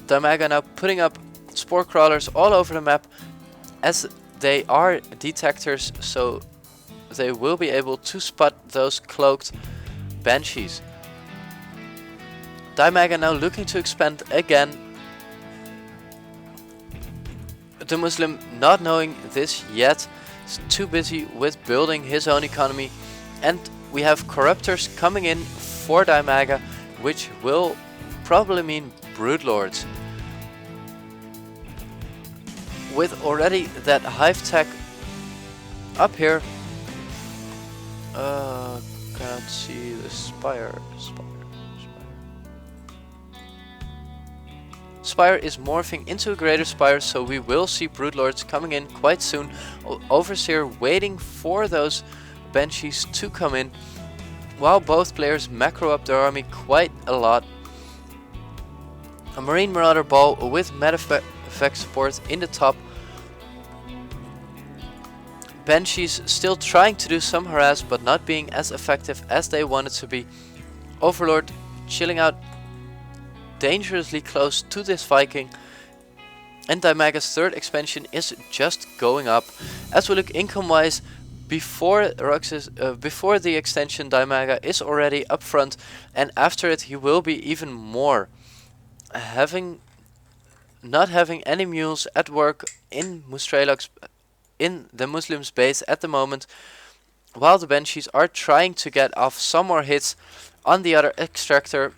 DIMAGA now putting up spore crawlers all over the map, as they are detectors, so they will be able to spot those cloaked banshees. DIMAGA now looking to expand again. The Muslim, not knowing this yet, is too busy with building his own economy, and we have corruptors coming in for DIMAGA, which will probably mean broodlords. With already that hive tech up here, cannot see the spire. Spire is morphing into a greater spire, so we will see broodlords coming in quite soon. Overseer waiting for those banshees to come in, while both players macro up their army quite a lot. A Marine Marauder ball with meta-effect support in the top. Banshees still trying to do some harass, but not being as effective as they wanted to be. Overlord chilling out dangerously close to this Viking, and DIMAGA's third expansion is just going up. As we look income wise, before the extension, DIMAGA is already up front, and after it he will be even more. Not having any mules at work in Mustrelok's, in the Muslims' base at the moment, while the banshees are trying to get off some more hits on the other extractor.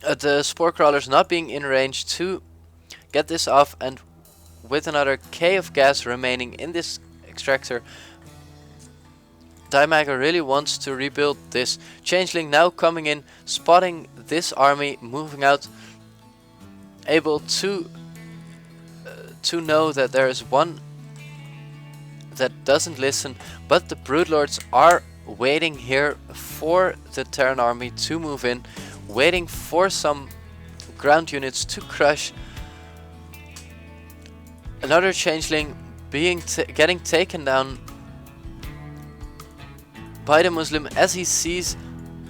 The spore crawlers not being in range to get this off, and with another K of gas remaining in this extractor, DIMAGA really wants to rebuild this. Changeling now coming in, spotting this army moving out, able to know that there is one that doesn't listen, but the broodlords are waiting here for the Terran army to move in, waiting for some ground units to crush. Another changeling getting taken down by the Muslim as he sees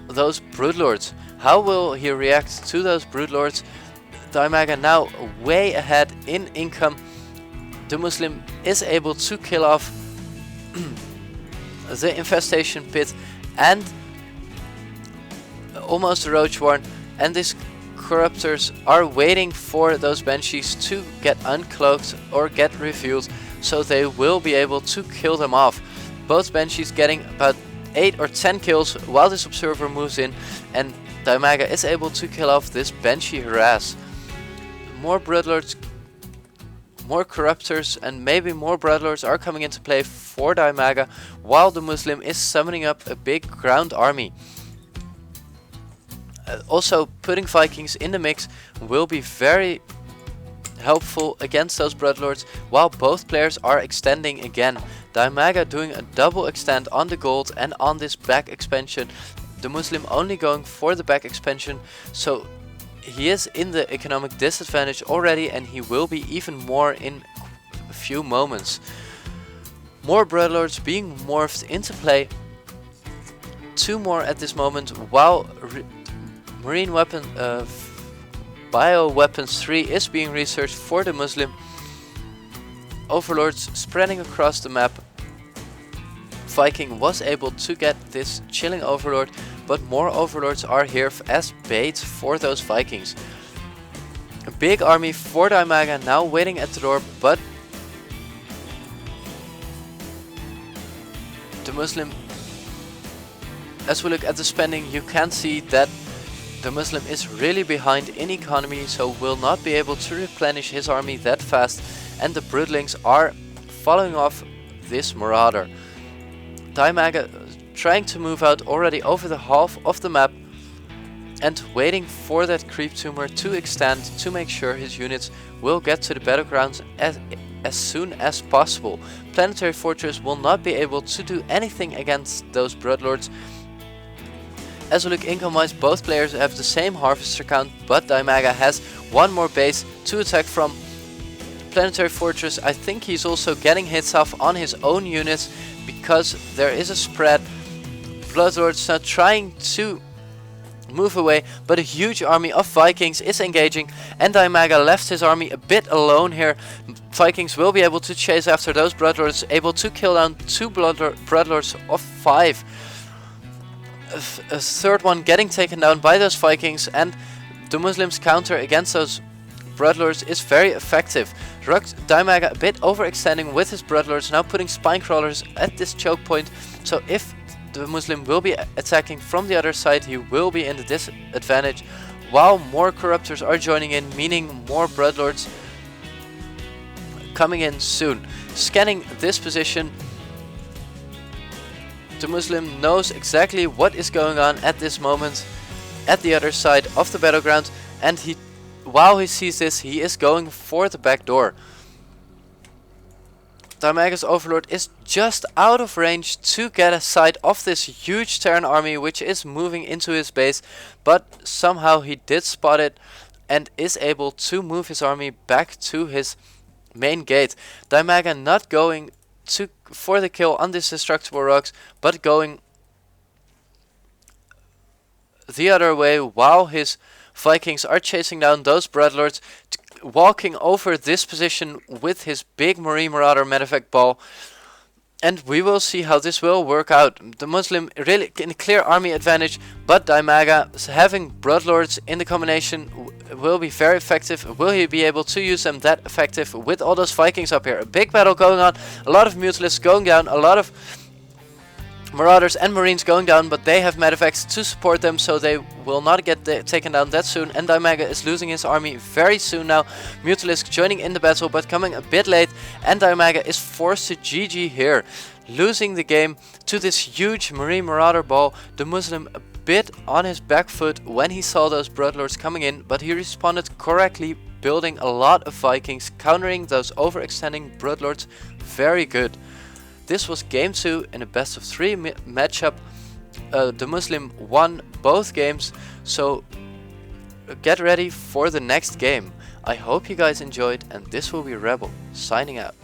those broodlords. How will he react to those broodlords? DIMAGA now way ahead in income. The Muslim is able to kill off the infestation pit and almost a roach warren, and these corruptors are waiting for those banshees to get uncloaked or get revealed, so they will be able to kill them off. Both banshees getting about 8 or 10 kills while this observer moves in, and DIMAGA is able to kill off this banshee harass. More broodlords, more corruptors, and maybe more broodlords are coming into play for DIMAGA, while the Muslim is summoning up a big ground army. Also, putting Vikings in the mix will be very helpful against those broodlords, while both players are extending again. DIMAGA doing a double extend on the gold and on this back expansion. The Muslim only going for the back expansion, so he is in the economic disadvantage already, and he will be even more in a few moments. More broodlords being morphed into play. 2 more at this moment, while Marine weapon Bioweapons 3 is being researched for the Muslim. Overlords spreading across the map. Viking was able to get this chilling overlord, but more overlords are here as bait for those Vikings. A big army for DIMAGA now waiting at the door, but the Muslim, as we look at the spending, you can see that the Muslim is really behind in economy, so will not be able to replenish his army that fast, and the broodlings are following off this marauder. DIMAGA trying to move out already over the half of the map and waiting for that creep tumor to extend to make sure his units will get to the battlegrounds as soon as possible. Planetary Fortress will not be able to do anything against those broodlords. As we look income wise, both players have the same harvester count, but DIMAGA has one more base to attack from. Planetary Fortress, I think he's also getting hits off on his own units because there is a spread. Bloodlords now trying to move away, but a huge army of Vikings is engaging, and DIMAGA left his army a bit alone here. Vikings will be able to chase after those Bloodlords, able to kill down 2 Bloodlords of 5. A third one getting taken down by those Vikings, and the Muslims' counter against those Bloodlords is very effective. DIMAGA a bit overextending with his Bloodlords, now putting Spinecrawlers at this choke point, so if the Muslim will be attacking from the other side, he will be in the disadvantage, while more Corruptors are joining in, meaning more Bloodlords coming in soon. Scanning this position, the Muslim knows exactly what is going on at this moment at the other side of the battleground, and while he sees this, he is going for the back door. DIMAGA's Overlord is just out of range to get a sight of this huge Terran army which is moving into his base, but somehow he did spot it and is able to move his army back to his main gate. DIMAGA not going for the kill on these destructible rocks, but going the other way while his Vikings are chasing down those Bloodlords, walking over this position with his big Marine Marauder medevac ball. And we will see how this will work out. The Muslim really in a clear army advantage, but DIMAGA having Bloodlords in the combination will be very effective. Will he be able to use them that effective with all those Vikings up here? A big battle going on, a lot of Mutalisks going down, a lot of Marauders and Marines going down, but they have medevacs to support them, so they will not get taken down that soon. And DIMAGA is losing his army very soon now. Mutalisk joining in the battle, but coming a bit late, and DIMAGA is forced to GG here, losing the game to this huge Marine Marauder ball. The Muslim a bit on his back foot when he saw those Bloodlords coming in, but he responded correctly, building a lot of Vikings, countering those overextending Bloodlords very good. This was game 2 in a best of 3 matchup. The Muslim won both games, so get ready for the next game. I hope you guys enjoyed, and this will be Rebel signing out.